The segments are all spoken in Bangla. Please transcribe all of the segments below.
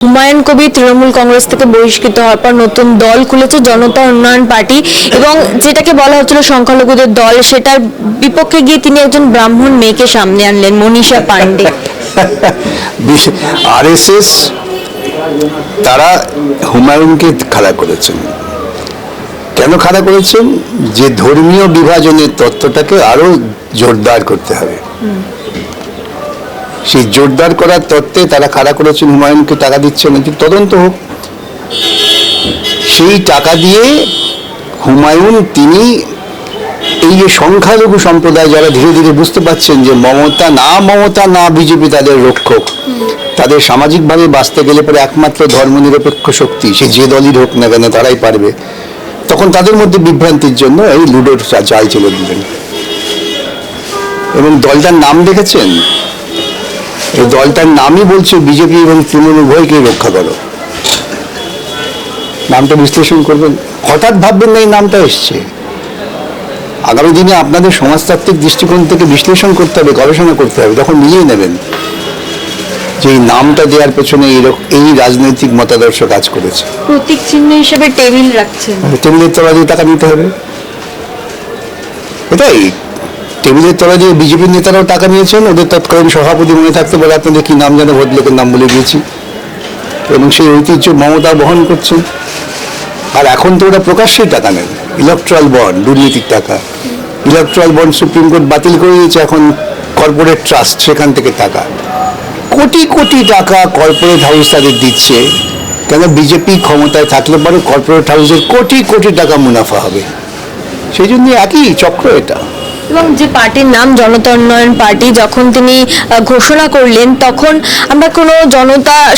হুমায়ুন কবির তৃণমূল কংগ্রেস থেকে বহিষ্কৃত হওয়ার পর নতুন দল খুলেছে জনতা উন্নয়ন পার্টি এবং যেটাকে বলা হচ্ছিল সংখ্যালঘুদের দল, সেটার বিপক্ষে গিয়ে তিনি একজন ব্রাহ্মণ মেয়েকে সামনে আনলেন, মনীষা পান্ডে। আরএসএস তারা হুমায়ুনকে খাড়া করেছেন। কেন খাড়া করেছেন? যে ধর্মীয় বিভাজনের তত্ত্বটাকে আরো জোরদার করতে হবে, সেই জোরদার করার তত্ত্বে তারা খাড়া করেছেন। হুমায়ুনকে টাকা দিচ্ছেন, তদন্ত হোক। সেই টাকা দিয়ে হুমায়ুন তিনি এই যে সংখ্যালঘু সম্প্রদায় যারা ধীরে ধীরে বুঝতে পারছেন যে মমতা না বিজেপি তাদের রক্ষক, তাদের সামাজিকভাবে বাঁচতে গেলে পরে একমাত্র ধর্মনিরপেক্ষ শক্তি, সে যে দলই হোক না কেন তারাই পারবে, তখন তাদের মধ্যে বিভ্রান্তির জন্য এই লুডোর চাল চলে দিলেন। এবং দলটার নাম দেখেছেন, এই দলটার নামই বলছে বিজেপি এবং তৃণমূল উভয়কে রক্ষা করো। নামটা বিশ্লেষণ করবেন, হঠাৎ ভাববেন না এই নামটা এসছে। আগামী দিনে আপনাদের সমাজতাত্ত্বিক দৃষ্টিকোণ থেকে বিশ্লেষণ করতে হবে, গবেষণা করতে হবে, তখন মিলিয়ে নেবেন যে এই নামটা দেওয়ার পেছনে এই রাজনৈতিক মতাদর্শ কাজ করেছে। প্রতীক চিহ্ন হিসেবে টেবিল রাখছেন, টেবিলের তলা দিয়ে টাকা নিতে হবে, এটাই। টেবিলের তলা দিয়ে বিজেপির নেতারাও টাকা নিয়েছেন, ওদের তৎকালীন সভাপতি মনে থাকতে বলে আপনাদের কি নাম জানে, ভদ্রলোকের নাম বলে দিয়েছি, এবং সেই ঐতিহ্য মমতা বহন করছেন। আর এখন তো ওরা প্রকাশ্যেই টাকা নেন, ইলেকট্রাল বন্ড, দুর্নীতির টাকা। ইলেকট্রাল বন্ড সুপ্রিম কোর্ট বাতিল করে দিয়েছে, এখন কর্পোরেট ট্রাস্ট, সেখান থেকে টাকা কোটি কোটি টাকা কর্পোরেট হাউস তাদের দিচ্ছে। কেন? বিজেপি ক্ষমতায় থাকলে পরে কর্পোরেট হাউসের কোটি কোটি টাকা মুনাফা হবে, সেই জন্য একই চক্র এটা। এবং যে পার্টির নাম জনতা উন্নয়ন পার্টি, যখন তিনি ঘোষণা করলেন তখন আমরা কোনো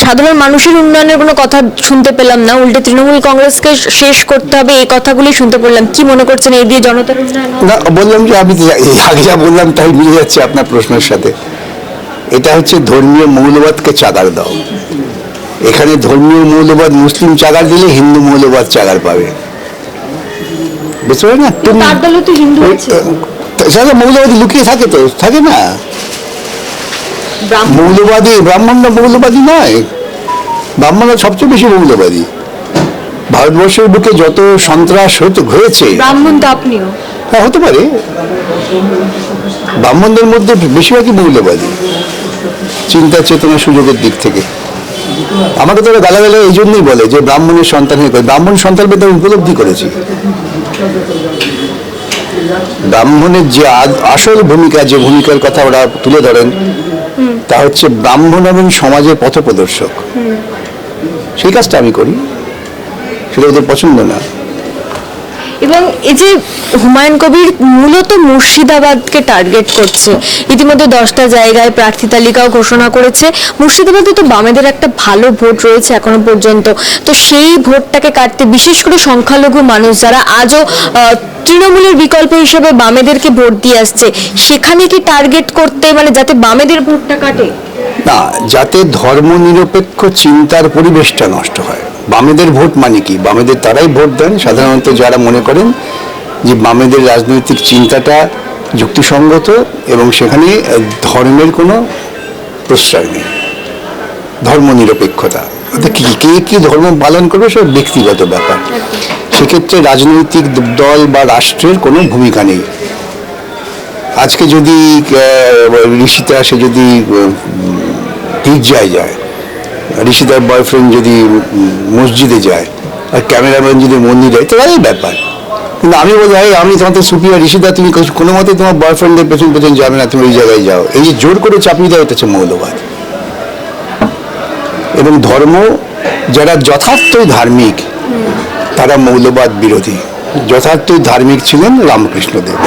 সাধারণ মানুষের উন্নয়নের কোনো কথা শুনতে পেলাম না, উল্টে তৃণমূল কংগ্রেসকে শেষ করতে হবে এই কথাগুলি শুনতে পেলাম। কি মনে করছেন এই দিয়ে জনতার উন্নয়ন? না, বললাম যে আমি আগে যা বললাম তাই মিলে যাচ্ছে আপনার প্রশ্নের সাথে। এটা হচ্ছে ধর্মীয় মৌলবাদকে চাগার দাও। এখানে ধর্মীয় মৌলবাদ মুসলিম চাগার দিলে হিন্দু মৌলবাদ চাগার পাবে, বুঝতে পারো না? তার দলে তো হিন্দু আছে, মৌলবাদী লুকিয়ে থাকে, তো থাকে না। মৌলবাদী ব্রাহ্মণরা মৌলবাদী নয়, ব্রাহ্মণরা সবচেয়ে বেশি মৌলবাদী। ভারতবর্ষের বুকে যত সন্ত্রাস হয়েছে, ব্রাহ্মণ তো আপনিও। হ্যাঁ, হতে পারে। ব্রাহ্মণদের মধ্যে বেশিরভাগই মৌলবাদী, চিন্তা চেতনা সুযোগের দিক থেকে। আমাকে তো গালাগালা এই জন্যই বলে যে ব্রাহ্মণের সন্তান হয়ে, ব্রাহ্মণ সন্তান পেতে আমি উপলব্ধি করেছি। ব্রাহ্মণের যে আসল ভূমিকা, যে ভূমিকার কথা ওরা তুলে ধরেন, তা হচ্ছে ব্রাহ্মণ এবং সমাজের পথপ্রদর্শক। সেই কাজটা আমি করি, সেটা ওদের পছন্দ না। এবং এই যে হুমায়ুন কবির মূলত মুর্শিদাবাদকে টার্গেট করছে, ইতিমধ্যে 10টা জায়গায় প্রার্থী তালিকাও ঘোষণা করেছে। মুর্শিদাবাদে তো বামেদের একটা ভালো ভোট রয়েছে এখনো পর্যন্ত, তো সেই ভোটটাকে কাটতে বিশেষ করে সংখ্যালঘু মানুষ যারা আজও তৃণমূলের বিকল্প হিসেবে বামেদেরকে ভোট দিয়ে আসছে, সেখানে কি টার্গেট করতে, মানে যাতে বামেদের ভোটটা কাটে না, যাতে ধর্মনিরপেক্ষ চিন্তার পরিবেশটা নষ্ট হয়। বামেদের ভোট মানে কি? বামেদের তারাই ভোট দেন সাধারণত যারা মনে করেন যে বামেদের রাজনৈতিক চিন্তাটা যুক্তিসঙ্গত এবং সেখানে ধর্মের কোনো প্রশ্রয় নেই, ধর্মনিরপেক্ষতা। কে কি ধর্ম পালন করবে সব ব্যক্তিগত ব্যাপার, সেক্ষেত্রে রাজনৈতিক দল বা রাষ্ট্রের কোনো ভূমিকা নেই। আজকে যদি ঋষিতা সে যদি গির্জায় যায়, ঋষিতার বয়ফ্রেন্ড যদি মসজিদে যায়, আর ক্যামেরাম্যান যদি মন্দিরে যায়, তারাই ব্যাপার। কিন্তু আমি বলি, আমি তোমাদের সুপিরিয়র, ঋষিতা তুমি কোনো মতে তোমার বয়ফ্রেন্ডের পেছন পেছন যাবে না, তুমি ওই জায়গায় যাও। এই যে জোর করে চাপিয়ে দেওয়া হচ্ছে মৌলবাদ। এবং ধর্ম যারা যথার্থই ধার্মিক তারা মৌলবাদ বিরোধী। যথার্থই ধার্মিক ছিলেন রামকৃষ্ণদেব,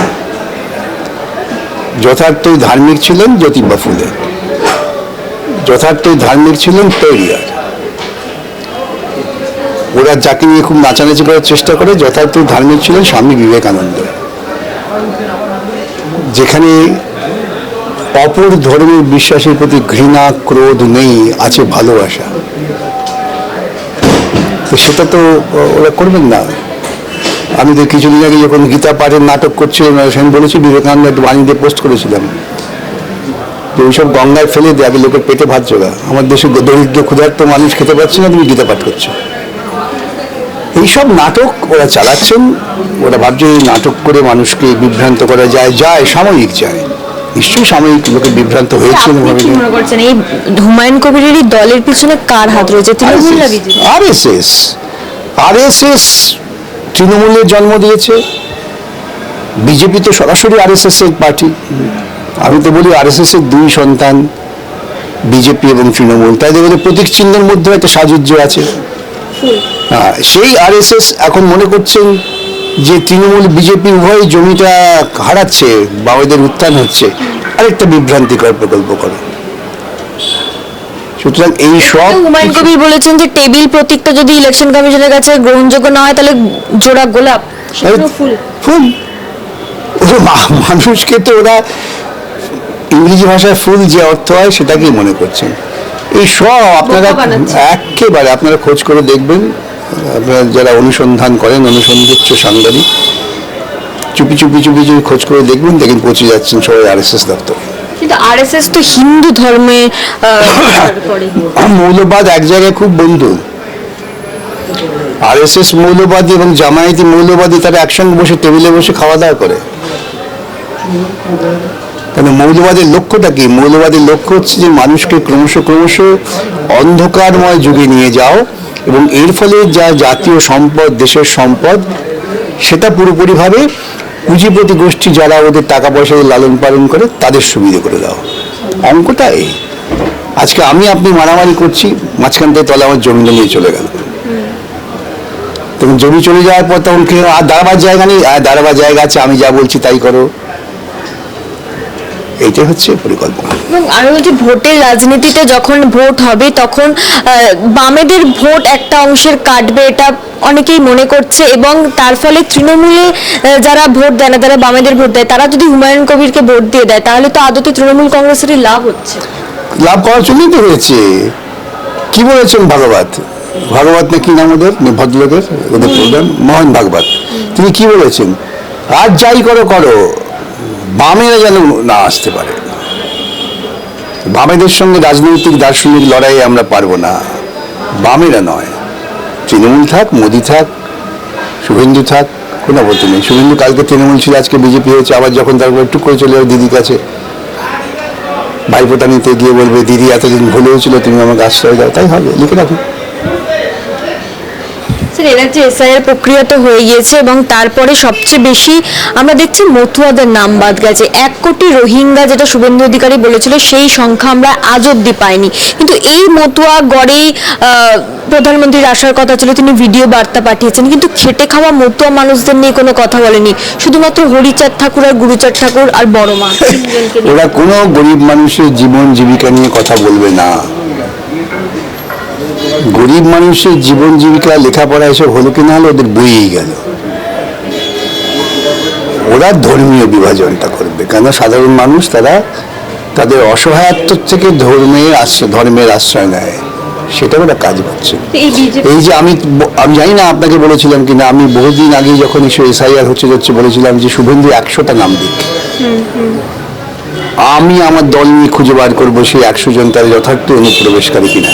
যথার্থই ধার্মিক ছিলেন জ্যোতিবা ফুলে, যথার্থই ধার্মিক ছিলেন পেরিয়ার। ওরা যাকে নিয়ে খুব নাচানাচি করার চেষ্টা করে, যথার্থই ধার্মিক ছিলেন স্বামী বিবেকানন্দ। যেখানে অপর ধর্মের বিশ্বাসের প্রতি ঘৃণা ক্রোধ নেই, আছে ভালোবাসা, তো সেটা তো ওরা করবেন না। আমি তো কিছুদিন আগে যখন গীতা পাঠের নাটক করছিলাম, সেখানে বলেছি, বিবেকানন্দ একটা বাণী দিয়ে পোস্ট করেছিলাম তো ওইসব গঙ্গায় ফেলে দিয়ে আগে লোকের পেটে ভাত জোগা। আমার দেশে দরিদ্র ক্ষুধার্ত মানুষ খেতে পাচ্ছে না, তুমি গীতা পাঠ করছো। এইসব নাটক ওরা চালাচ্ছেন, ওরা ভাবছে এই নাটক করে মানুষকে বিভ্রান্ত করা যায় সাময়িক যায়, নিশ্চয়ই সাময়িক লোকে বিভ্রান্ত হয়েছে। আপনি কি মনে করছেন এই হুমায়ুন কবিরের এই দলের পিছনে কার হাত রয়েছে, তৃণমূল না বিজেপি? আরএসএস তৃণমূলের জন্ম দিয়েছে, বিজেপি তো সরাসরি আরএসএস এর পার্টি। আমি তো বলি আরএসএস এর দুই সন্তান বিজেপি এবং তৃণমূল, তাই দেখে প্রতীক চিহ্নের মধ্যে একটা সাযুজ্য আছে। সেই আরএসএস এখন মনে করছেন যে তৃণমূল বিজেপি উভয় জমিটা হারাচ্ছে, বাবাদের উত্থান হচ্ছে, আরেকটা বিভ্রান্তিকর প্রকল্প করে। সুতরাং এই সব হুমায়ুন কবির বলেছেন যে টেবিল প্রতীকটা যদি ইলেকশন কমিশনের কাছে গ্রহণযোগ্য না হয় তাহলে জোড়া গোলাপ, ফুল ফুল মানুষকে তো ওরা ইংরেজি ভাষায় ফুল যে অর্থ হয় সেটাকেই মনে করছেন। এই সব আপনারা একেবারে আপনারা খোঁজ করে দেখবেন, আপনারা যারা অনুসন্ধান করেন, অনুসন্ধিচ্ছ সাংবাদিক, চুপি চুপি চুপি যদি খোঁজ করে দেখবেন পৌঁছে যাচ্ছেন সবাই আরএসএস দপ্তর। কিন্তু আরএসএস তো হিন্দু ধর্মে মৌলবাদ এক জায়গায় খুব বন্ধু। আরএসএস মৌলবাদী এবং জামায়াতি মৌলবাদী তারা একসঙ্গে বসে টেবিলে বসে খাওয়া দাওয়া করে। কেন মৌলবাদের লক্ষ্যটা কি? মৌলবাদের লক্ষ্য হচ্ছে যে মানুষকে ক্রমশ ক্রমশ অন্ধকারময় যুগে নিয়ে যাও এবং এর ফলে যা জাতীয় সম্পদ, দেশের সম্পদ, সেটা পুরোপুরিভাবে পুঁজিপতি গোষ্ঠী যারা ওদের টাকা পয়সা লালন পালন করে তাদের সুবিধে করে দাও। অঙ্কটা এই। আজকে আমি আপনি মারামারি করছি, মাঝখান থেকে তলে আমার জমিটা নিয়ে চলে গেল। তখন জমি চলে যাওয়ার পর তখন কি আর দাঁড়াবার জায়গা নেই? দাঁড়াবার জায়গা আছে, আমি যা বলছি তাই করো। এইটাই হচ্ছে পরিকল্পনা। এবং আমি বলছি ভোটের রাজনীতিতে যখন ভোট হবে তখন বামেদের ভোট একটা অংশের কাটবে, এটা অনেকেই মনে করছে, এবং তার ফলে তৃণমূলে যারা ভোট দেয় না, যারা বামেদের ভোট দেয়, তারা যদি হুমায়ুন কবিরকে ভোট দিয়ে দেয় তাহলে তো আদতে তৃণমূল কংগ্রেসেরই লাভ হচ্ছে। লাভ করার জন্যই তো হয়েছে। কি বলেছেন ভাগবত না কি নাম ওদের ভদ্রলোকের, ওদের প্রধান মোহন ভাগবত, তিনি কি বলেছেন? আর যাই করো করো, বামেরা যেন না আসতে পারে। বামেদের সঙ্গে রাজনৈতিক দার্শনিক লড়াইয়ে আমরা পারবো না, বামেরা নয়। তৃণমূল থাক, মোদি থাক, শুভেন্দু থাক, কোনো আপত্তি নেই। শুভেন্দু কালকে তৃণমূল ছিল, আজকে বিজেপি হয়েছে, আবার যখন তারপর একটু করে চলে যাবে দিদির কাছে, ভাইফোঁটা নিতে গিয়ে বলবে দিদি এতদিন ভুল হয়েছিল, তুমি আমাকে আশ্রয় দাও, তাই হবে, লিখে রাখো। স্যার, এর যে এসআইআর প্রক্রিয়া তো হয়ে গিয়েছে এবং তারপরে সবচেয়ে বেশি আমরা দেখছি মতুয়াদের নাম বাদ গেছে। 1 কোটি রোহিঙ্গা যেটা শুভেন্দু অধিকারী বলেছিল সেই সংখ্যা আমরা আজ অব্দি পাইনি। কিন্তু এই মতুয়া গড়েই প্রধানমন্ত্রীর আসার কথা ছিল, তিনি ভিডিও বার্তা পাঠিয়েছেন, কিন্তু খেটে খাওয়া মতুয়া মানুষদের নিয়ে কোনো কথা বলেনি। শুধুমাত্র হরিচাঁদ ঠাকুর আর গুরুচাঁদ ঠাকুর আর বড় মা, ওরা কোনো গরিব মানুষের জীবন জীবিকা নিয়ে কথা বলবে না। গরিব মানুষের জীবন জীবিকা, লেখাপড়া এসব হলো কি না হলো, ওদের বইয়েই গেল। ওরা ধর্মীয় বিভাজনটা করবে, কেন সাধারণ মানুষ তারা তাদের অসহায়ত্ব থেকে ধর্মের আশ্রয় নেয়, সেটা ওরা কাজ করছে। এই যে আমি জানি না আপনাকে বলেছিলাম কিনা, আমি বহুদিন আগে যখন এসআইআর হচ্ছে বলেছিলাম যে শুভেন্দু 100টা নাম দিক, আমি আমার দল নিয়ে খুঁজে বার করবো সেই 100 জন তার যথার্থ অনুপ্রবেশকারী কিনা।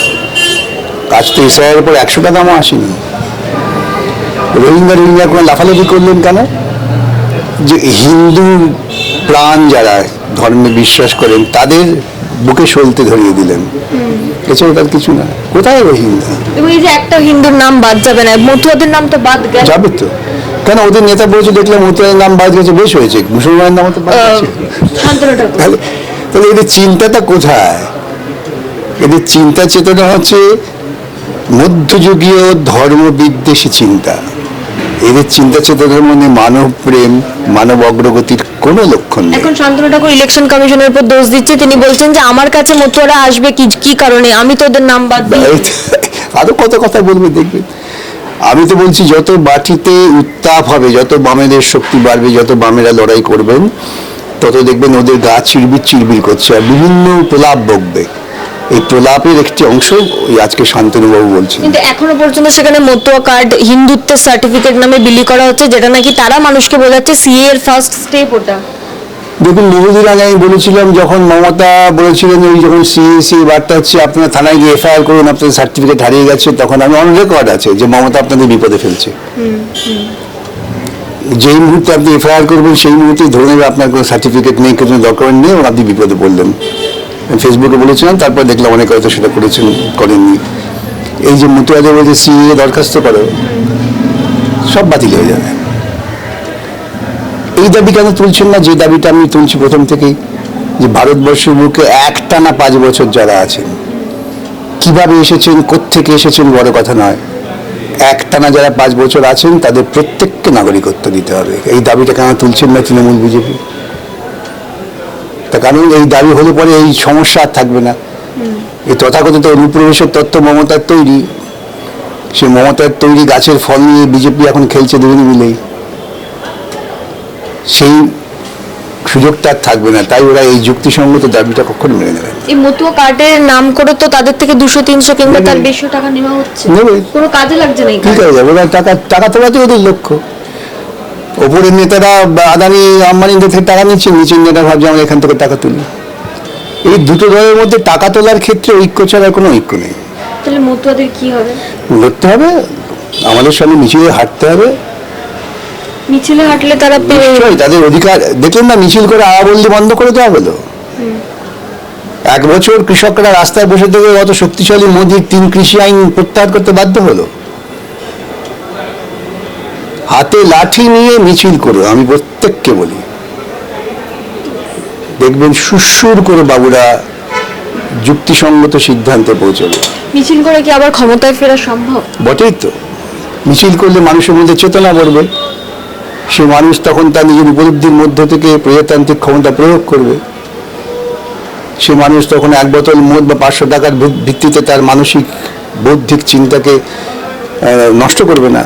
আজ তো এসআইআর উপর 100টা দামও আসেনি। রোহিঙ্গা কোনো লাফালাফি করলেন কেন? যে হিন্দু প্রাণ যারা ধর্মে বিশ্বাস করেন তাদের বুকে সলতে ধরিয়ে দিলেন, এছাড়া তার কিছু না। কোথায় রোহিঙ্গা? এবং এই যে একটা হিন্দুর নাম বাদ যাবে না, মতুয়াদের নাম তো বাদ যাবে তো। কেন ওদের নেতা বলছে, দেখলাম মতুয়াদের নাম বাদ গেছে, বেশ হয়েছে, মুসলমানের নাম তো বাদ গেছে। তাহলে এদের চিন্তাটা কোথায়? এদের চিন্তা চেতনা হচ্ছে মধ্যযুগীয় ধর্ম বিদ্বেষী চিন্তা। এদের চিন্তা চেতনার মধ্যে মানব প্রেম, মানব অগ্রগতির কোনো লক্ষণ নেই। এখন শান্তনু ঠাকুর ইলেকশন কমিশনের উপর দোষ দিচ্ছে, তিনি বলছেন যে আমার কাছে মতুয়ারা আসবে কি কারণে, আমি তো ওদের নাম বাদ দিই। আরো কত কথা বলবে দেখবেন। আমি তো বলছি যত বাটিতে উত্তাপ হবে, যত বামেদের শক্তি বাড়বে, যত বামেরা লড়াই করবেন, তত দেখবেন ওদের গা চিরবির করছে আর বিভিন্ন প্রলাপ বকবে। এই প্রলাপের একটি অংশ ওই আজকে শান্তনুবাবু বলছেন। কিন্তু এখনো পর্যন্ত সেখানে মতুয়া কার্ড হিন্দুত্বের সার্টিফিকেট নামে বিলি করা হচ্ছে, যেটা নাকি তারা মানুষকে বোঝাচ্ছে সিএ এর ফার্স্ট স্টেপ ওটা। দেখুন, বহুদিন আগে আমি বলেছিলাম, যখন মমতা বলেছিলেন ওই যখন সিএসি বার্তা হচ্ছে আপনারা থানায় গিয়ে এফআইআর করুন, আপনাদের সার্টিফিকেট হারিয়ে গেছে, তখন আমি অন রেকর্ড আছে যে মমতা আপনাদের বিপদে ফেলছে। যেই মুহূর্তে আপনি এফআইআর করবেন সেই মুহূর্তেই ধরে নেবে আপনার কোনো সার্টিফিকেট নেই, কোনো ডকুমেন্ট নেই, এবং আপনি বিপদে পড়লেন। ফেসবুকে বলেছিলাম, তারপর দেখলাম অনেকে হয়তো সেটা করেছেন, করেননি। এই যে মতুয়াদের বলছে সিএ দরখাস্ত করো, সব বাতিল হয়ে যাবে। এই দাবি কেন তুলছেন না, যে দাবিটা আমি তুলছি প্রথম থেকেই, যে ভারতবর্ষের বুকে একটানা 5 বছর যারা আছেন, কিভাবে এসেছেন, কোত্থেকে এসেছেন বড় কথা নয়, একটানা যারা 5 বছর আছেন তাদের প্রত্যেককে নাগরিকত্ব দিতে হবে। এই দাবিটা কেন তুলছেন না তৃণমূল বিজেপি? তার কারণ এই দাবি হলে পরে এই সমস্যা আর থাকবে না। এই তথাকথিত অনুপ্রবেশের তত্ত্ব মমতার তৈরি, সেই মমতার তৈরি গাছের ফল নিয়ে বিজেপি এখন খেলছে দুজনে মিলেই। সেই সুযোগটা আর থাকবে না, তাই ওরা এই যুক্তিসঙ্গত দাবিটা কখনো মেনে নেবে না। এই মতুয়া কার্ডের নাম করে তো তাদের থেকে 200-300 কিংবা তার নেবে। বেশি টাকা নেওয়া হচ্ছে, নেবে। কোনো কাজে লাগছে না এই কি card। করে যাবে? ওরা টাকা তোলাতে ওদের লক্ষ্য। ওপরের নেতারা আদানি আম্বানিদের থেকে টাকা নিচ্ছেন, নিচের নেতা ভাবছে আমরা এখান থেকে টাকা তুলি। এই দুটো দলের মধ্যে টাকা তোলার ক্ষেত্রে ঐক্য ছাড়া কোনো ঐক্য নেই। তাহলে মতুয়াদের কি হবে? লড়তে হবে, আমাদের সঙ্গে মিছিলে হাঁটতে হবে। মিছিলে হাঁটলে তারা নিশ্চয়ই তাদের অধিকার, দেখলেন না মিছিল করে আওয়াবন্দি বন্ধ করে দেওয়া হলো। 1 বছর কৃষকরা রাস্তায় বসে থেকে অত শক্তিশালী মোদির 3 কৃষি আইন প্রত্যাহার করতে বাধ্য হলো। হাতে লাঠি নিয়ে মিছিল করো, আমি প্রত্যেককে বলি, দেখবেন সুসুর করে বাবুরা যুক্তিসঙ্গত সিদ্ধান্তে পৌঁছবে। মিছিল করে কি আবার ক্ষমতায় ফেরা সম্ভব? বটেই তো, মিছিল করলে মানুষের মধ্যে চেতনা বাড়বে, সে মানুষ তখন তার নিজের উপলব্ধির মধ্য থেকে প্রজাতান্ত্রিক ক্ষমতা প্রয়োগ করবে। সে মানুষ তখন 1 বোতল মদ বা 500 টাকার ভিত্তিতে তার মানসিক বৌদ্ধিক চিন্তাকে নষ্ট করবে না।